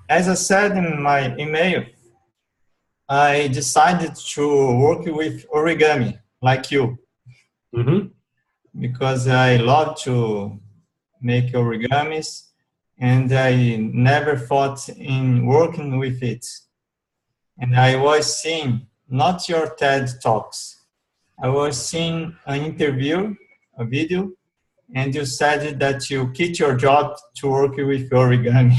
As I said in my email, I decided to work with origami, like you, Mm-hmm. because I love to make origamis, and I never thought in working with it. And I was seeing not your TED Talks. I was seeing an interview, a video, and you said that you quit your job to work with origami.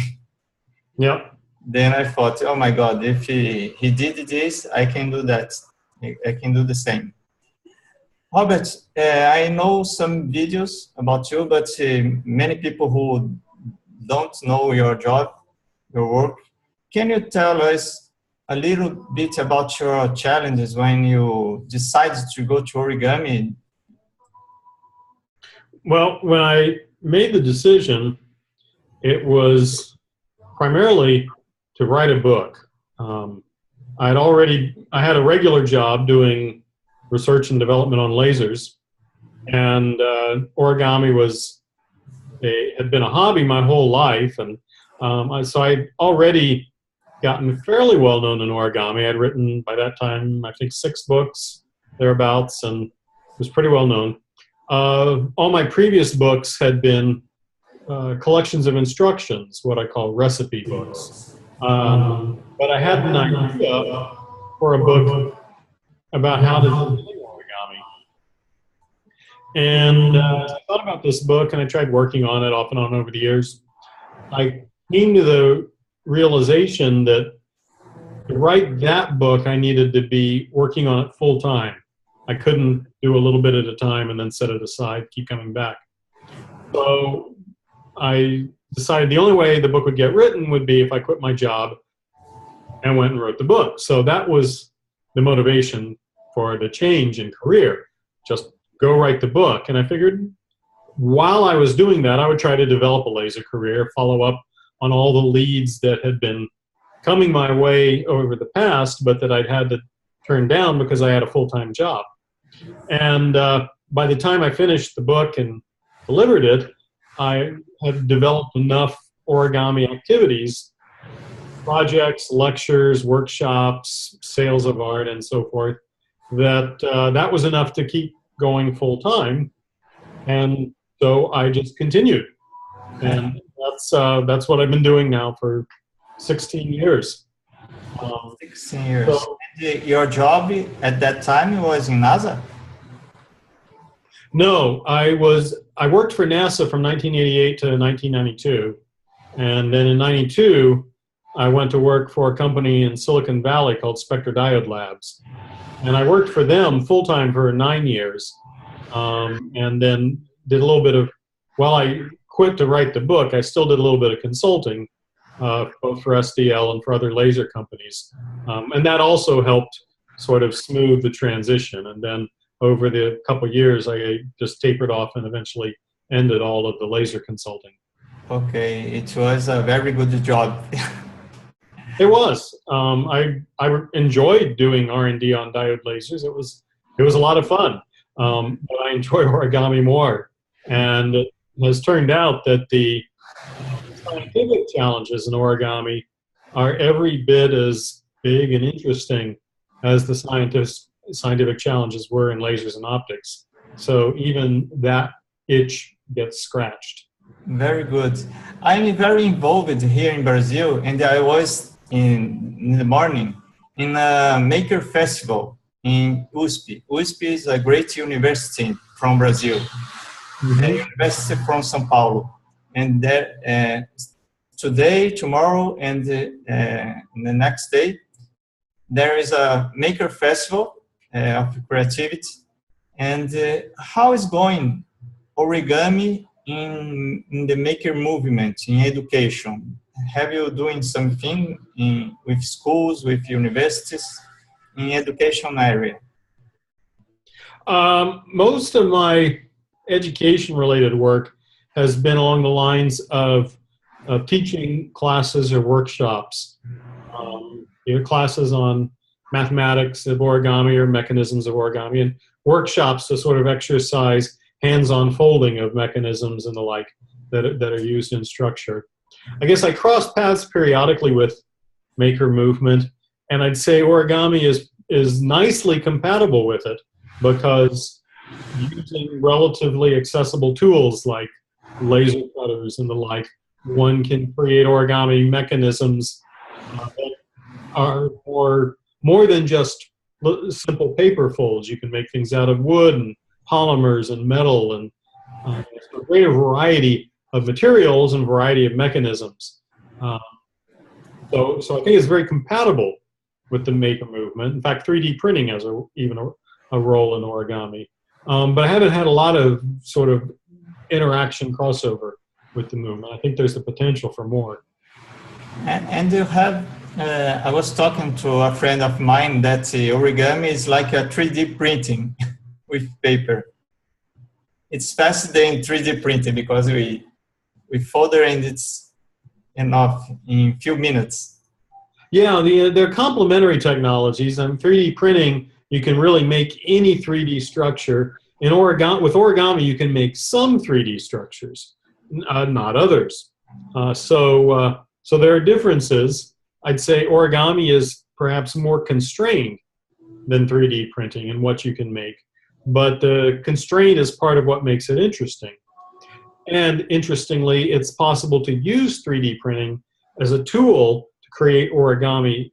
Yep. Then I thought, oh my God, if he did this, I can do that. I can do the same. Robert, I know some videos about you, but many people who don't know your job, your work, can you tell us a little bit about your challenges when you decided to go to origami? Well, when I made the decision, it was primarily to write a book. I had a regular job doing research and development on lasers, and origami had been a hobby my whole life, and so I'd already gotten fairly well known in origami. I'd written by that time, I think, 6 books thereabouts, and was pretty well known. All my previous books had been collections of instructions, what I call recipe books. But I had an idea for a book about how to do origami. And I thought about this book, and I tried working on it off and on over the years. I came to the realization that to write that book, I needed to be working on it full time. I couldn't do a little bit at a time and then set it aside, keep coming back. So I decided the only way the book would get written would be if I quit my job and went and wrote the book. So that was the motivation for the change in career. Just go write the book. And I figured while I was doing that, I would try to develop a laser career, follow up on all the leads that had been coming my way over the past, but that I'd had to turn down because I had a full-time job. And by the time I finished the book and delivered it, I had developed enough origami activities, projects, lectures, workshops, sales of art, and so forth, that that was enough to keep going full-time. And so I just continued. And that's what I've been doing now for 16 years. 16 years. So, and your job at that time was in NASA? No, I worked for NASA from 1988 to 1992. And then in 92, I went to work for a company in Silicon Valley called Spectrodiode Labs. And I worked for them full-time for 9 years. And then did a little bit of, while I quit to write the book, I still did a little bit of consulting, both for SDL and for other laser companies. And that also helped sort of smooth the transition. And then over the couple of years, I just tapered off and eventually ended all of the laser consulting. Okay, it was a very good job. It was. I enjoyed doing R&D on diode lasers. It was a lot of fun. But I enjoy origami more. And it has turned out that the scientific challenges in origami are every bit as big and interesting as the scientific challenges were in lasers and optics. So even that itch gets scratched. Very good. I'm very involved here in Brazil, and I was in the morning in a maker festival in USP. USP is a great university from Brazil, a university from São Paulo. And there, today, tomorrow, and the next day, there is a maker festival of creativity. And how is going origami in the maker movement in education? Have you doing something with schools, with universities in education area? Most of my education-related work has been along the lines of teaching classes or workshops, classes on mathematics of origami or mechanisms of origami, and workshops to sort of exercise hands-on folding of mechanisms and the like that are used in structure. I guess I cross paths periodically with maker movement, and I'd say origami is nicely compatible with it, because using relatively accessible tools like laser cutters and the like, one can create origami mechanisms that are more than just simple paper folds. You can make things out of wood and polymers and metal, and so a greater variety of materials and variety of mechanisms. So I think it's very compatible with the maker movement. In fact, 3D printing has even a role in origami. But I haven't had a lot of sort of interaction crossover with the movement. I think there's the potential for more. And you have, I was talking to a friend of mine that origami is like a 3D printing with paper. It's faster than 3D printing because we folder and it's enough in a few minutes. Yeah, they're complementary technologies. And 3D printing, you can really make any 3D structure. With origami, you can make some 3D structures, not others. So there are differences. I'd say origami is perhaps more constrained than 3D printing in what you can make. But the constraint is part of what makes it interesting. And interestingly, it's possible to use 3D printing as a tool to create origami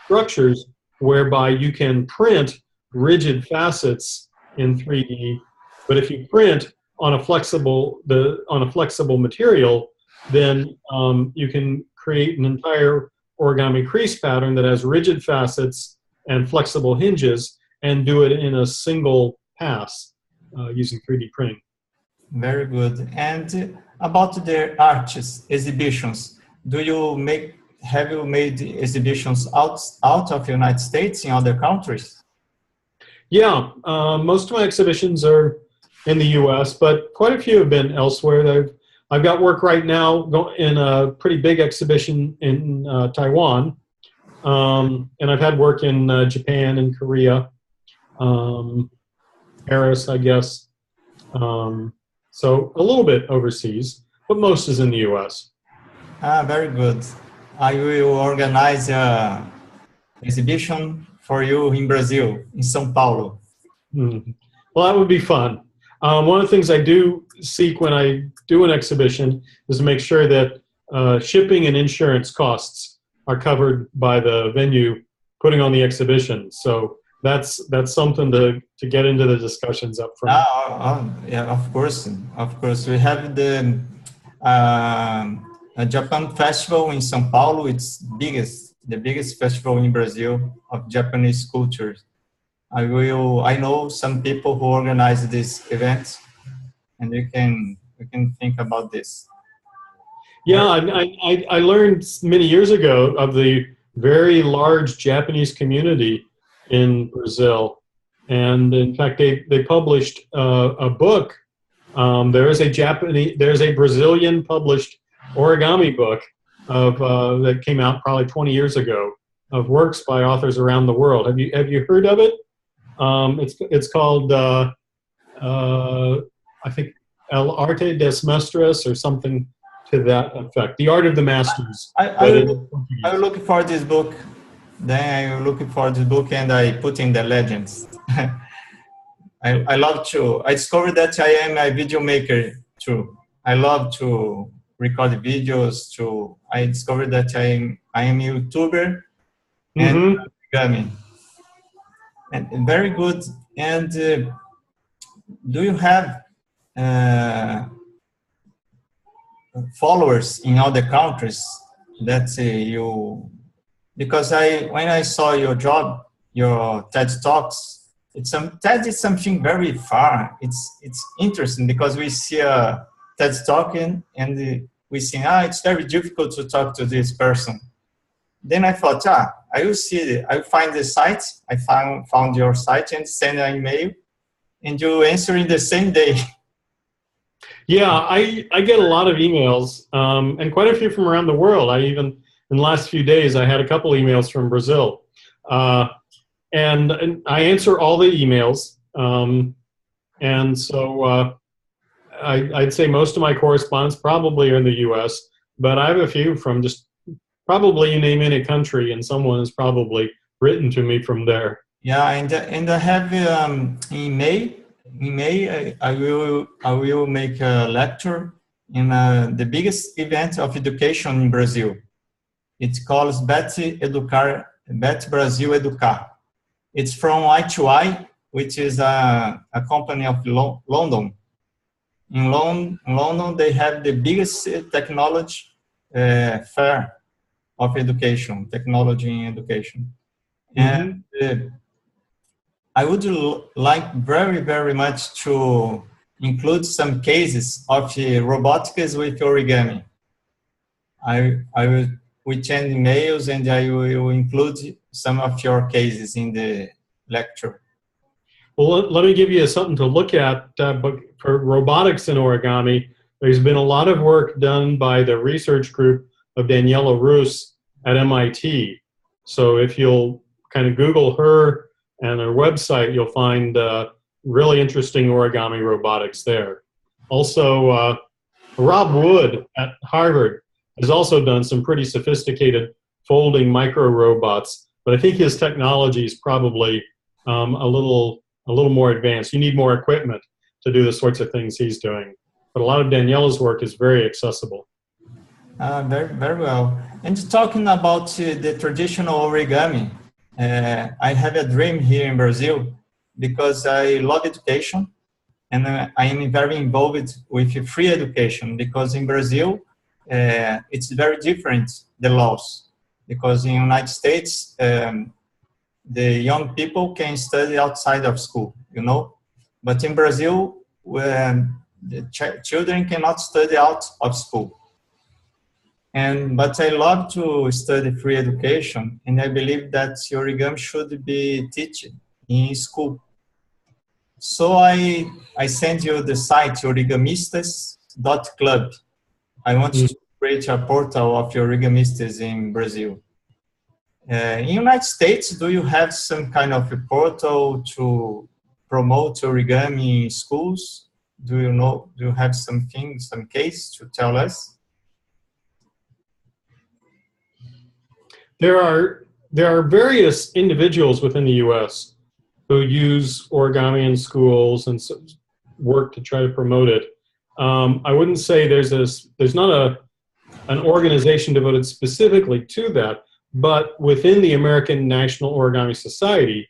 structures whereby you can print rigid facets in 3D. But if you print on a flexible material, then you can create an entire origami crease pattern that has rigid facets and flexible hinges, and do it in a single pass using 3D printing. Very good. And about the arts exhibitions, have you made exhibitions out of the United States in other countries? Yeah, most of my exhibitions are in the U.S., but quite a few have been elsewhere. I've got work right now in a pretty big exhibition in Taiwan, and I've had work in Japan and Korea, Paris, I guess. So a little bit overseas, but most is in the U.S. Very good. I will organize an exhibition for you in Brazil, in São Paulo. Well, that would be fun. One of the things I do seek when I do an exhibition is to make sure that shipping and insurance costs are covered by the venue putting on the exhibition. So that's something to get into the discussions up front. Yeah, of course. We have the Japan Festival in São Paulo. It's the biggest festival in Brazil of Japanese culture. I know some people who organize this event, and we can think about this. Yeah, I learned many years ago of the very large Japanese community in Brazil, and in fact they published a book. There's a Brazilian published origami book that came out probably 20 years ago, of works by authors around the world. Have you heard of it? It's called I think El Arte des Mestres or something to that effect. The Art of the Masters. I look for this book. Then I look for this book and I put in the legends. I love to. I discovered that I am a video maker too. I love to record videos. I discovered that I am a YouTuber and origami. And very good. And do you have followers in other countries that you? Because when I saw your TED Talks, TED is something very far. It's interesting because we see a TED Talk and we see it's very difficult to talk to this person. Then I thought, I will see it. I will find the site. I found your site and send an email, and you answer in the same day. Yeah, I get a lot of emails, and quite a few from around the world. In the last few days, I had a couple emails from Brazil. And I answer all the emails. And so I'd say most of my correspondence probably are in the U.S., but I have a few from just probably you name any country, and someone has probably written to me from there. Yeah, and I have in May. In May, I will make a lecture in the biggest event of education in Brazil. It's called Bet Brasil Educar. It's from I2I, which is a company of London. In London, they have the biggest technology fair of education, technology in education. Mm-hmm. And I would like very, very much to include some cases of robotics with origami. We send emails and I will include some of your cases in the lecture. Well, let me give you something to look at. But for robotics and origami, there's been a lot of work done by the research group of Daniela Rus at MIT. So if you'll kind of Google her and her website, you'll find really interesting origami robotics there. Also, Rob Wood at Harvard has also done some pretty sophisticated folding micro robots, but I think his technology is probably a little more advanced. You need more equipment to do the sorts of things he's doing. But a lot of Daniela's work is very accessible. Very, very well. And talking about the traditional origami, I have a dream here in Brazil because I love education and I am very involved with free education because in Brazil, it's very different, the laws, because in the United States, the young people can study outside of school, you know, but in Brazil, when the children cannot study out of school. But I love to study free education, and I believe that origami should be taught in school. So I send you the site origamistas.club. I want to create a portal of origamistas in Brazil. In the United States, do you have some kind of a portal to promote origami in schools? Do you have some case to tell us? There are various individuals within the U.S. who use origami in schools and work to try to promote it. I wouldn't say there's not an organization devoted specifically to that, but within the American National Origami Society,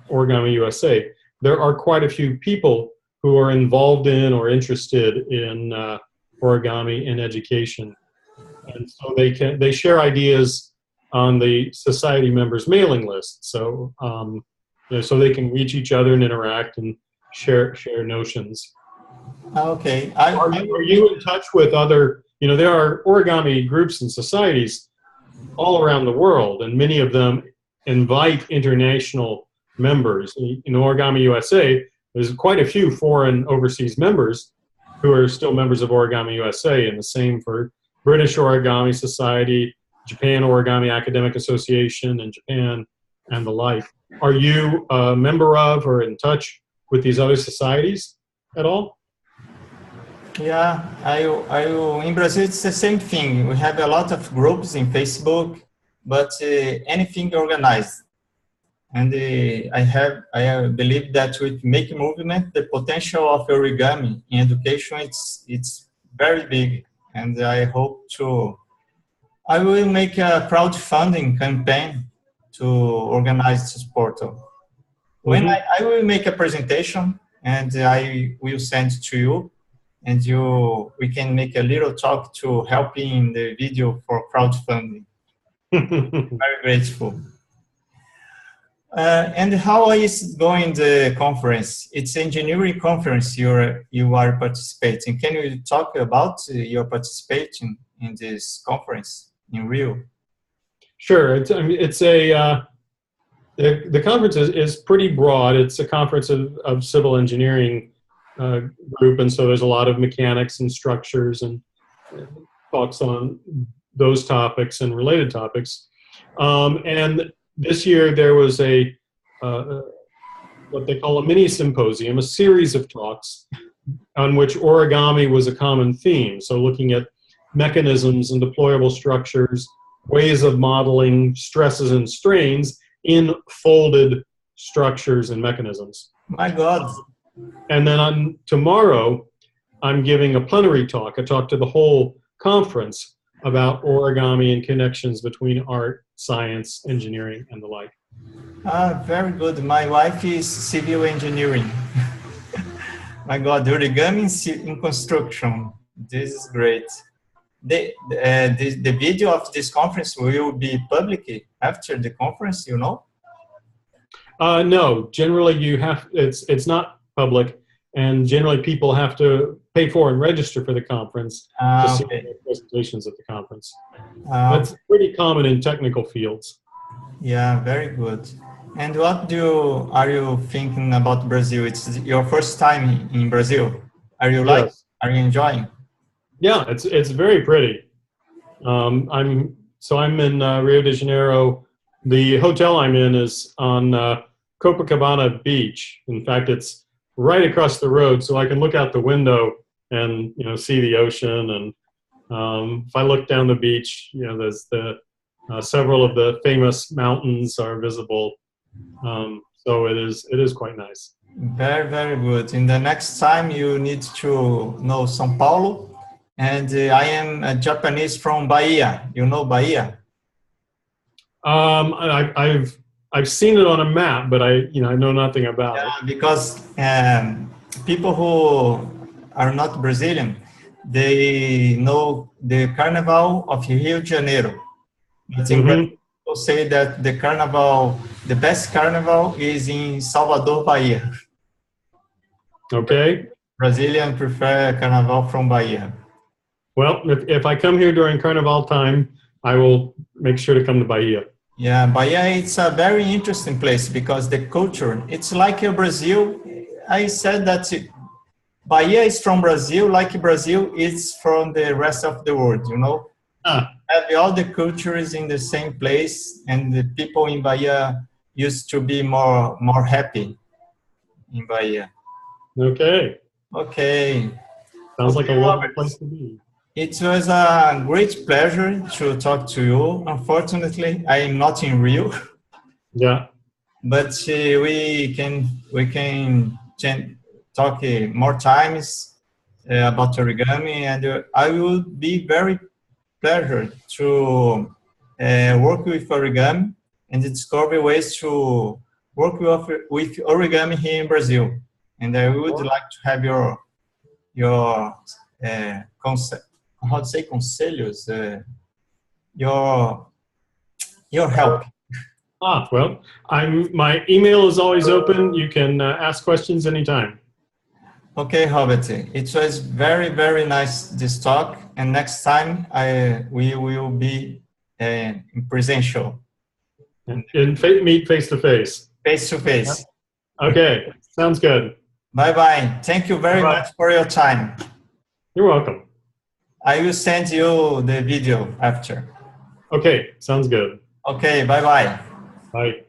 Origami USA, there are quite a few people who are involved in or interested in origami in education, and so they share ideas on the society members' mailing list, so so they can reach each other and interact and share notions. Okay. Are you in touch with other? There are origami groups and societies all around the world, and many of them invite international members. In Origami USA, there's quite a few foreign overseas members who are still members of Origami USA, and the same for British Origami Society, Japan Origami Academic Association in Japan, and the like. Are you a member of or in touch with these other societies at all? Yeah, in Brazil, it's the same thing. We have a lot of groups in Facebook, but anything organized. And I believe that with Make Movement, the potential of origami in education, it's very big. And I will make a crowdfunding campaign to organize this portal. When I will make a presentation and I will send to you, and we can make a little talk to help in the video for crowdfunding. Very grateful. And how is going the conference? It's engineering conference you are participating. Can you talk about your participation in this conference in Rio? Sure. The conference is pretty broad. It's a conference of civil engineering group, and so there's a lot of mechanics and structures and talks on those topics and related topics. And this year there was what they call a mini symposium, a series of talks on which origami was a common theme. So looking at mechanisms and deployable structures, ways of modeling stresses and strains in folded structures and mechanisms. My God. And then on tomorrow, I'm giving a plenary talk, a talk to the whole conference about origami and connections between art, science, engineering, and the like. Very good. My wife is civil engineering. My God, origami in construction. This is great. The video of this conference will be public after the conference, you know? No, generally it's not public, and generally people have to pay for and register for the conference to see the presentations at the conference. That's pretty common in technical fields. Yeah, very good. And what are you thinking about Brazil? It's your first time in Brazil. Are you are you enjoying? Yeah, it's very pretty. I'm in Rio de Janeiro. The hotel I'm in is on Copacabana Beach. In fact, it's right across the road, so I can look out the window and see the ocean. And if I look down the beach, there's several of the famous mountains are visible. So it is quite nice. Very, very good. In the next time, you need to know São Paulo. And I am a Japanese from Bahia. You know Bahia? I've seen it on a map, but I know nothing about it. Because people who are not Brazilian, they know the Carnival of Rio de Janeiro. But in Brazil, people say that the best carnival is in Salvador, Bahia. Okay. Brazilians prefer Carnival from Bahia. Well, if I come here during Carnival time, I will make sure to come to Bahia. Yeah, Bahia, it's a very interesting place because the culture, it's like Brazil. I said that Bahia is from Brazil, like Brazil is from the rest of the world, you know? All the cultures in the same place, and the people in Bahia used to be more happy in Bahia. Okay. Okay. Sounds like a lovely place to be. It was a great pleasure to talk to you. Unfortunately, I am not in Rio. Yeah. But we can talk more times about origami, and I would be very pleasure to work with origami and discover ways to work with origami here in Brazil. And I would like to have your concept. How to say conselhos? Your help. Well, my email is always open. You can ask questions anytime. Okay, Robert. It was very, very nice this talk. And next time we will be in presential. And meet face to face. Face to face. Okay, sounds good. Bye-bye. Thank you very much for your time. You're welcome. I will send you the video after. Okay, sounds good. Okay, bye-bye. Bye.